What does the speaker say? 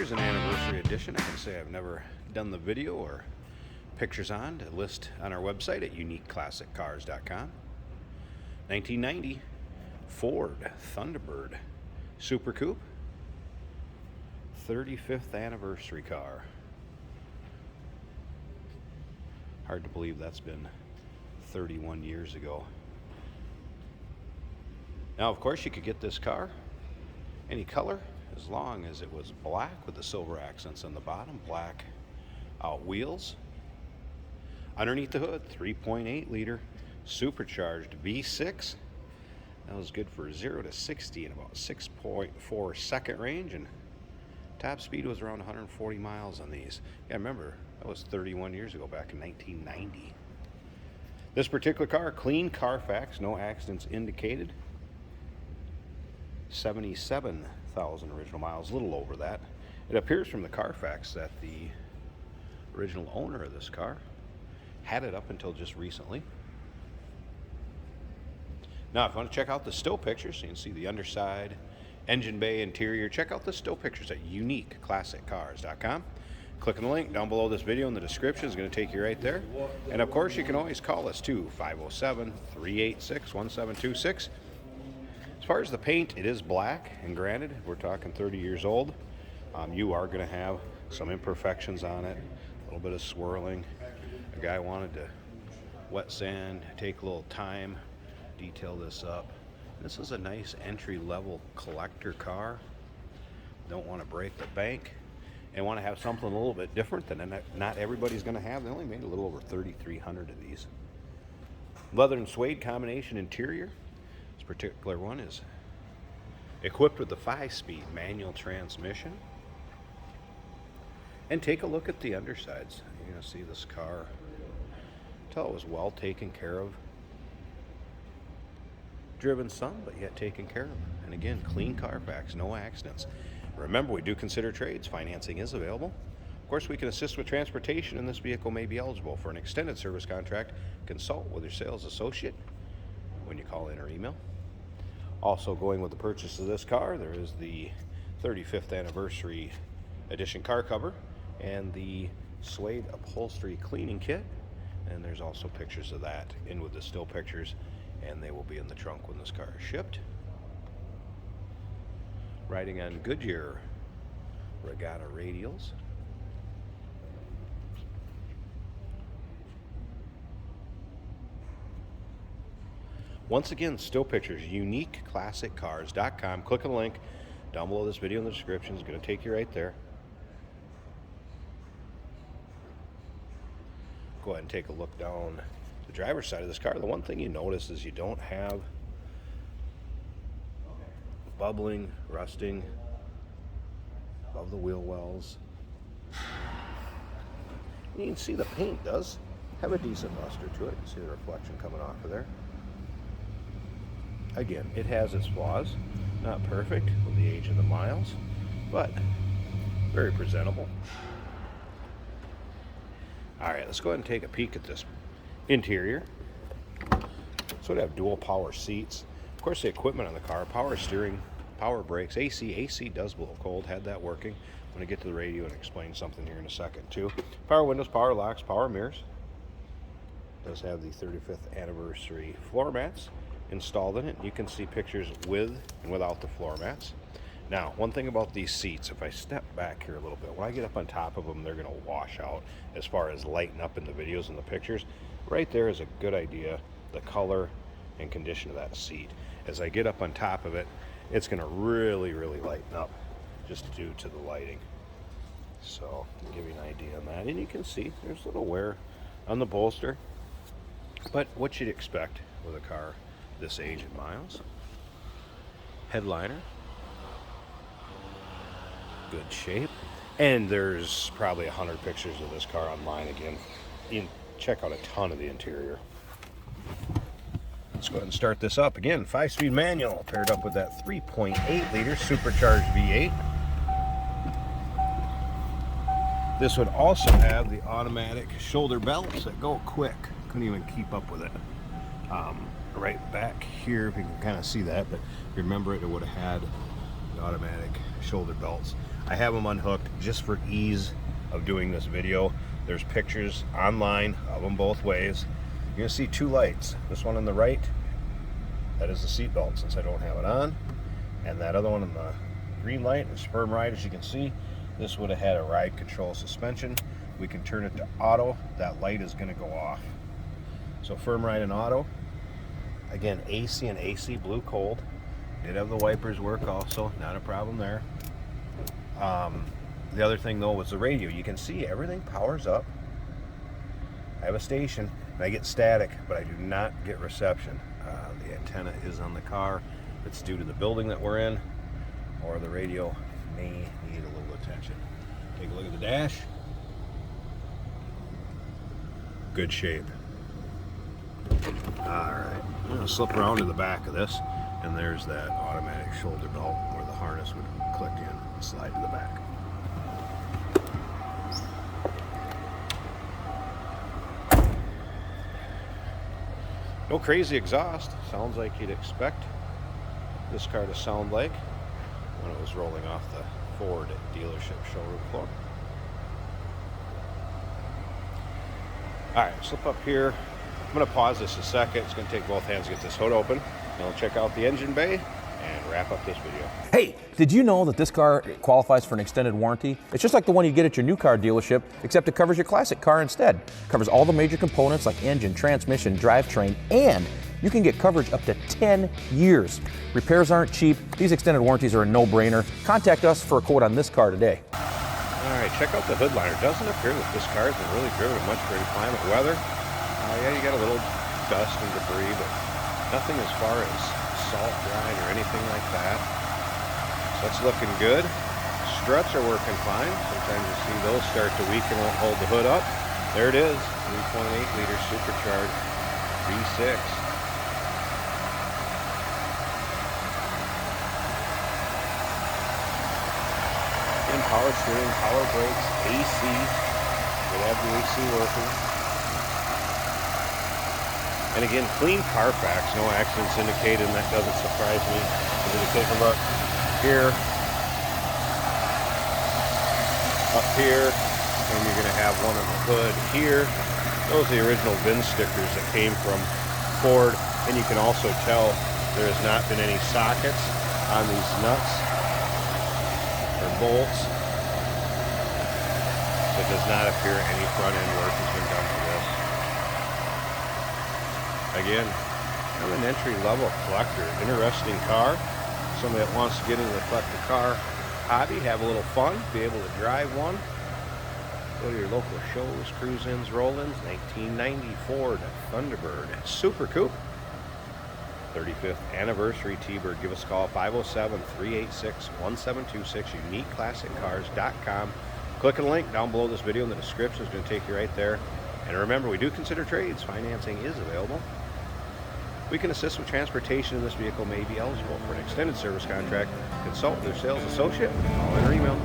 Here's an anniversary edition. I can say I've never done the video or pictures on to list on our website at uniqueclassiccars.com. 1990 Ford Thunderbird Super Coupe. 35th anniversary car. Hard to believe that's been 31 years ago. Now, of course, you could get this car any color as long as it was black with the silver accents on the bottom, black out wheels. Underneath the hood, 3.8 liter supercharged V6. That was good for 0 to 60 in about 6.4 second range, and top speed was around 140 miles on these. Yeah, remember, that was 31 years ago, back in 1990. This particular car, clean Carfax, no accidents indicated. 77,000 original miles, a little over that. It appears from the Carfax that the original owner of this car had it up until just recently. Now, if you want to check out the still pictures, so you can see the underside, engine bay, interior, check out the still pictures at uniqueclassiccars.com. Click on the link down below this video in the description. It's going to take you right there. And of course, you can always call us too, 507-386-1726. As far as the paint, it is black, and granted, we're talking 30 years old. You are going to have some imperfections on it, a little bit of swirling. A guy wanted to wet sand, take a little time, detail this up. This is a nice entry-level collector car. Don't want to break the bank and want to have something a little bit different than not everybody's going to have. They only made a little over 3,300 of these. Leather and suede combination interior. This particular one is equipped with the 5-speed manual transmission. And take a look at the undersides. You're going to see this car. Tell it was well taken care of. Driven some, but yet taken care of. And again, clean Carfax, no accidents. Remember, we do consider trades. Financing is available. Of course, we can assist with transportation, and this vehicle may be eligible for an extended service contract. Consult with your sales associate when you call in or email. Also, going with the purchase of this car, there is the 35th anniversary edition car cover and the suede upholstery cleaning kit. And there's also pictures of that in with the still pictures, and they will be in the trunk when this car is shipped. Riding on Goodyear Regatta radials. Once again, still pictures, uniqueclassiccars.com. Click on the link down below this video in the description. It's going to take you right there. Go ahead and take a look down the driver's side of this car. The one thing you notice is you don't have bubbling, rusting above the wheel wells. You can see the paint does have a decent luster to it. You see the reflection coming off of there. Again, it has its flaws. Not perfect with the age of the miles, but very presentable. All right, let's go ahead and take a peek at this interior. So we have dual power seats. Of course, the equipment on the car, power steering, power brakes, AC. AC does blow cold, had that working. I'm going to get to the radio and explain something here in a second too. Power windows, power locks, power mirrors. Does have the 35th anniversary floor mats installed in it. You can see pictures with and without the floor mats. Now, one thing about these seats, if I step back here a little bit, when I get up on top of them, they're going to wash out as far as lighting up in the videos and the pictures. Right there is a good idea, the color and condition of that seat. As I get up on top of it, it's going to really, really lighten up just due to the lighting. So, I'll give you an idea on that. And you can see there's a little wear on the bolster, but what you'd expect with a car this age and miles. Headliner, good shape, and there's probably 100 pictures of this car online. Again, you can check out a ton of the interior. Let's go ahead and start this up. Again, 5-speed manual paired up with that 3.8 liter supercharged V8. This would also have the automatic shoulder belts that go quick. Couldn't even keep up with it. Right back here, if you can kind of see that, but remember it would have had automatic shoulder belts. I have them unhooked just for ease of doing this video. There's pictures online of them both ways. You're gonna see two lights. This one on the right, that is the seat belt since I don't have it on. And that other one on the green light is firm ride. As you can see, this would have had a ride control suspension. We can turn it to auto. That light is gonna go off. So firm ride and auto. Again, AC and AC blue cold. Did have the wipers work also, not a problem there. The other thing though was the radio. You can see everything powers up. I have a station and I get static, but I do not get reception. The antenna is on the car. It's due to the building that we're in, or the radio may need a little attention. Take a look at the dash. Good shape. Alright, I'm going to slip around to the back of this, and there's that automatic shoulder belt where the harness would click in and slide to the back. No crazy exhaust. Sounds like you'd expect this car to sound like when it was rolling off the Ford dealership showroom floor. Alright, slip up here. I'm going to pause this a second. It's going to take both hands to get this hood open. Then we'll check out the engine bay and wrap up this video. Hey, did you know that this car qualifies for an extended warranty? It's just like the one you get at your new car dealership, except it covers your classic car instead. It covers all the major components like engine, transmission, drivetrain, and you can get coverage up to 10 years. Repairs aren't cheap. These extended warranties are a no-brainer. Contact us for a quote on this car today. Alright, check out the hood liner. Doesn't appear that this car has been really driven much for any climate weather. Yeah, you got a little dust and debris, but nothing as far as salt drying or anything like that. So that's looking good. Struts are working fine. Sometimes you see those start to weaken, won't hold the hood up. There it is, 3.8 liter supercharged V6. In power steering, power brakes, AC. Would have the AC working. And again, clean Carfax, no accidents indicated, and that doesn't surprise me. If you take a look here, up here, and you're going to have one on the hood here. Those are the original VIN stickers that came from Ford, and you can also tell there has not been any sockets on these nuts or bolts. So it does not appear any front end work has been done to this. Again, I'm an entry-level collector. Interesting car. Somebody that wants to get into the collector car hobby, have a little fun, be able to drive one. Go to your local shows, cruise-ins, roll-ins. 1990 Ford Thunderbird Super Coupe. 35th anniversary T-Bird. Give us a call, 507-386-1726, uniqueclassiccars.com. Click on the link down below this video in the description. It's going to take you right there. And remember, we do consider trades. Financing is available. We can assist with transportation, and this vehicle may be eligible for an extended service contract. Consult with your sales associate. Call in or email.